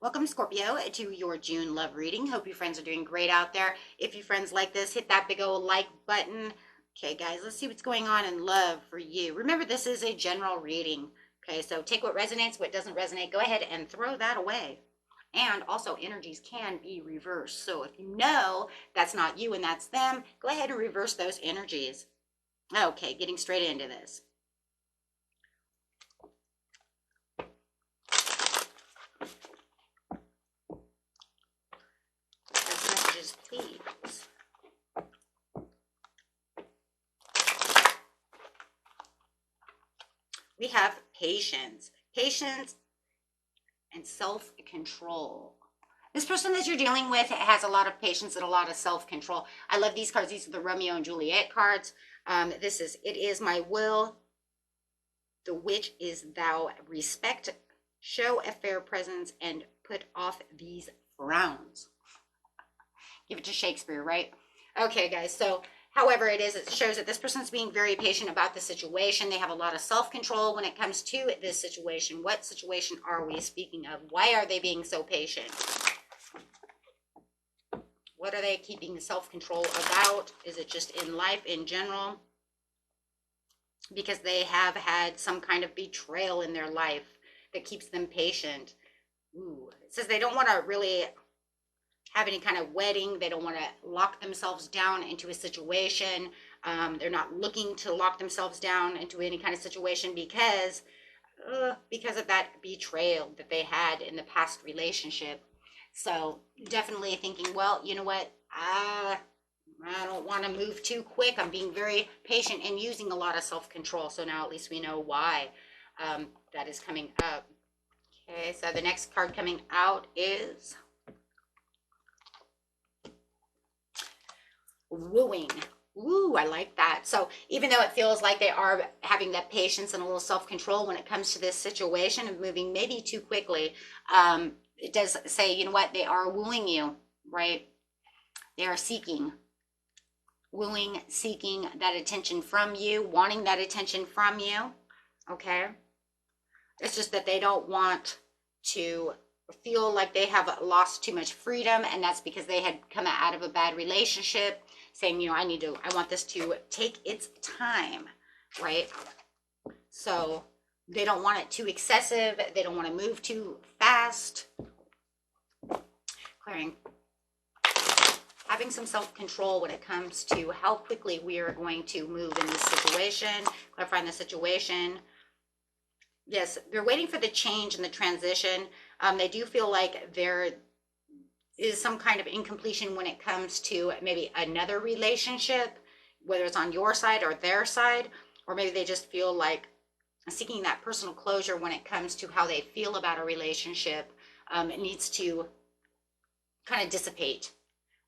Welcome, Scorpio, to your June love reading. Hope you friends are doing great out there. If you friends like this, hit that big old like button. Okay, guys, let's see what's going on in love for you. Remember, this is a general reading. Okay, so take what resonates, what doesn't resonate, go ahead and throw that away. And also, energies can be reversed. So if you know that's not you and that's them, go ahead and reverse those energies. Okay, getting straight into this. Messages, please. We have patience and self-control. This person that you're dealing with has a lot of patience and a lot of self-control. I love these cards. These are the Romeo and Juliet cards. It is my will, the which is thou, respect, show a fair presence, and put off these frowns. Give it to Shakespeare, right? Okay, guys, so however it is, it shows that this person's being very patient about the situation. They have a lot of self-control when it comes to this situation. What situation are we speaking of? Why are they being so patient? What are they keeping self-control about? Is it just in life in general? Because they have had some kind of betrayal in their life that keeps them patient. Ooh, it says they don't want to really have any kind of wedding. They don't want to lock themselves down into a situation. They're not looking to lock themselves down into any kind of situation because of that betrayal that they had in the past relationship. So definitely thinking, well, you know what? I don't want to move too quick. I'm being very patient and using a lot of self-control. So now at least we know why that is coming up. Okay, so the next card coming out is wooing. Ooh, I like that. So even though it feels like they are having that patience and a little self-control when it comes to this situation of moving maybe too quickly, it does say, you know what, they are wooing you, right? They are seeking, wooing, seeking that attention from you, wanting that attention from you, okay? It's just that they don't want to feel like they have lost too much freedom, and that's because they had come out of a bad relationship, saying, you know, I want this to take its time, right? So they don't want it too excessive. They don't want to move too fast. Clearing. Having some self-control when it comes to how quickly we are going to move in this situation, clarifying the situation. Yes, they're waiting for the change and the transition. They do feel like there is some kind of incompletion when it comes to maybe another relationship, whether it's on your side or their side, or maybe they just feel like seeking that personal closure when it comes to how they feel about a relationship. It needs to kind of dissipate,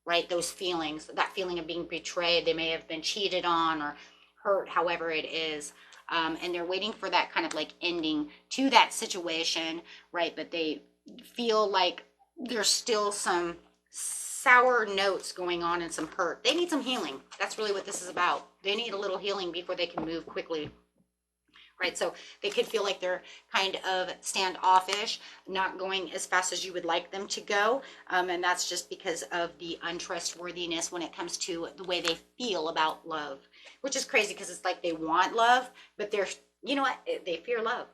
right? Those feelings, that feeling of being betrayed, they may have been cheated on or hurt, however it is. And they're waiting for that kind of like ending to that situation, right? But they feel like there's still some sour notes going on and some hurt. They need some healing. That's really what this is about. They need a little healing before they can move quickly, right? So they could feel like they're kind of standoffish, not going as fast as you would like them to go. And that's just because of the untrustworthiness when it comes to the way they feel about love, which is crazy because it's like they want love, but they're, you know what, they fear love.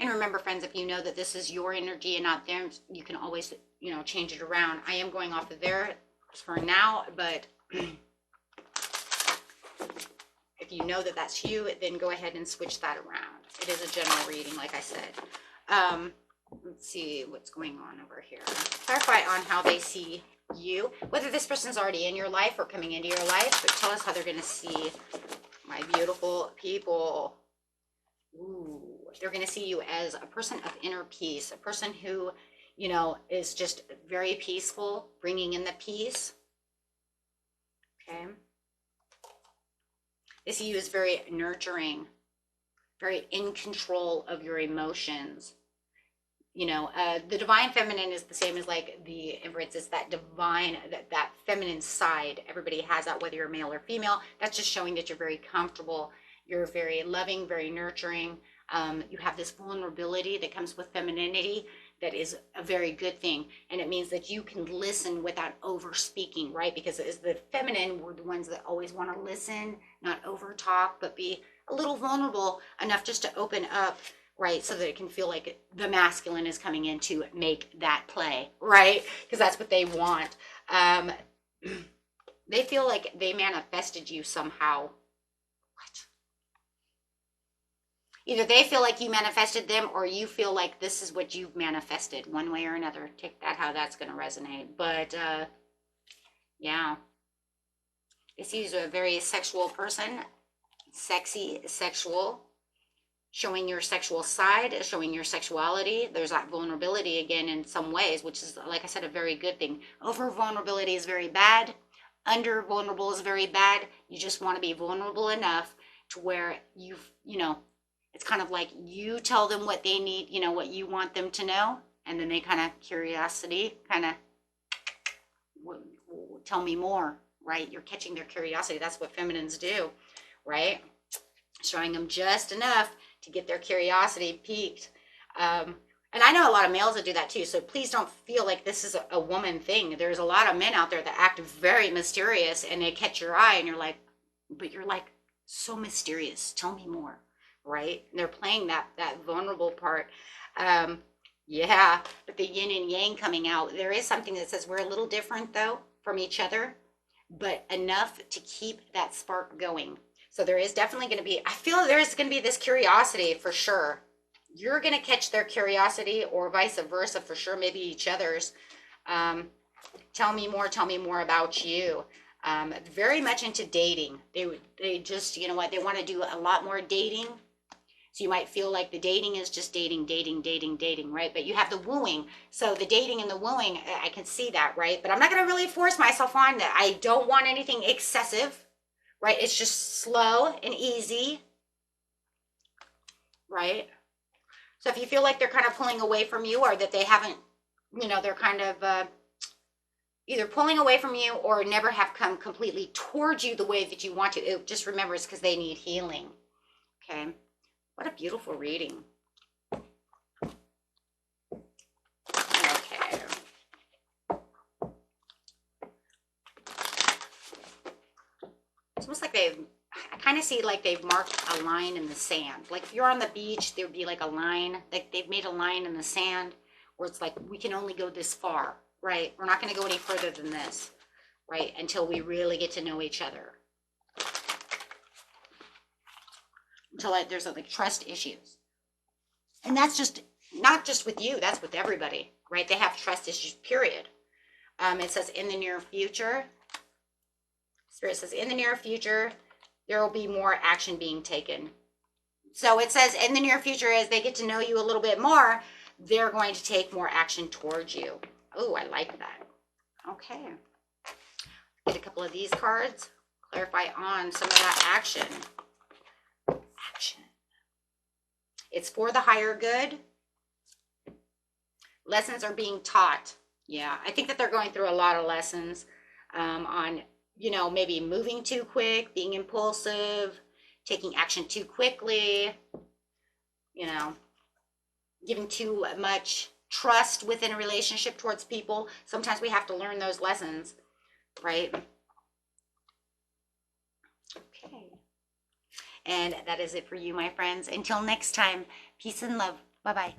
And remember, friends, if you know that this is your energy and not theirs, you can always, you know, change it around. I am going off of there for now, but if you know that that's you, then go ahead and switch that around. It is a general reading, like I said. Let's see what's going on over here. Clarify on how they see you, whether this person's already in your life or coming into your life, but tell us how they're going to see my beautiful people. Ooh, they're going to see you as a person of inner peace, a person who, you know, is just very peaceful, bringing in the peace. Okay. They see you as very nurturing, very in control of your emotions. You know, the divine feminine is the same as like the Empress. It's that divine, that feminine side. Everybody has that, whether you're male or female. That's just showing that you're very comfortable. You're very loving, very nurturing. You have this vulnerability that comes with femininity that is a very good thing. And it means that you can listen without over speaking, right? Because as the feminine, we're the ones that always want to listen, not over talk, but be a little vulnerable enough just to open up, right? So that it can feel like the masculine is coming in to make that play, right? Because that's what they want. They feel like they manifested you somehow. What? Either they feel like you manifested them, or you feel like this is what you've manifested, one way or another. Take that how that's going to resonate. But yeah, they see you as a very sexual person, sexy, sexual, showing your sexual side, showing your sexuality. There's that vulnerability again in some ways, which is, like I said, a very good thing. Over vulnerability is very bad. Under vulnerable is very bad. You just want to be vulnerable enough to where you know, it's kind of like you tell them what they need, you know, what you want them to know. And then they kind of curiosity, kind of tell me more, right? You're catching their curiosity. That's what feminines do, right? Showing them just enough to get their curiosity piqued. And I know a lot of males that do that too. So please don't feel like this is a woman thing. There's a lot of men out there that act very mysterious and they catch your eye and you're like, but you're like so mysterious. Tell me more, right? And they're playing that vulnerable part. Yeah, but the yin and yang coming out. There is something that says we're a little different though from each other, but enough to keep that spark going. So there is definitely going to be, I feel there's going to be this curiosity for sure. You're going to catch their curiosity or vice versa for sure, maybe each other's. Tell me more about you. Very much into dating. They just, you know what, they want to do a lot more dating. So you might feel like the dating is just dating, right? But you have the wooing. So the dating and the wooing, I can see that, right? But I'm not going to really force myself on that. I don't want anything excessive, right? It's just slow and easy, right? So if you feel like they're kind of pulling away from you or that they haven't, you know, they're kind of either pulling away from you or never have come completely towards you the way that you want to, just remember it's because they need healing, okay? What a beautiful reading. Okay. It's almost like I kind of see like they've marked a line in the sand. Like if you're on the beach, there would be like a line, like they've made a line in the sand where it's like, we can only go this far, right? We're not going to go any further than this, right? Until we really get to know each other. Until there's like trust issues. And that's just, not just with you, that's with everybody, right? They have trust issues, period. It says in the near future, Spirit says in the near future, there will be more action being taken. So it says in the near future, as they get to know you a little bit more, they're going to take more action towards you. Oh, I like that. Okay. Get a couple of these cards. Clarify on some of that action. Action. It's for the higher good. Lessons are being taught. Yeah, I think that they're going through a lot of lessons on, you know, maybe moving too quick, being impulsive, taking action too quickly, you know, giving too much trust within a relationship towards people. Sometimes we have to learn those lessons, right? Okay. And that is it for you, my friends. Until next time, peace and love. Bye-bye.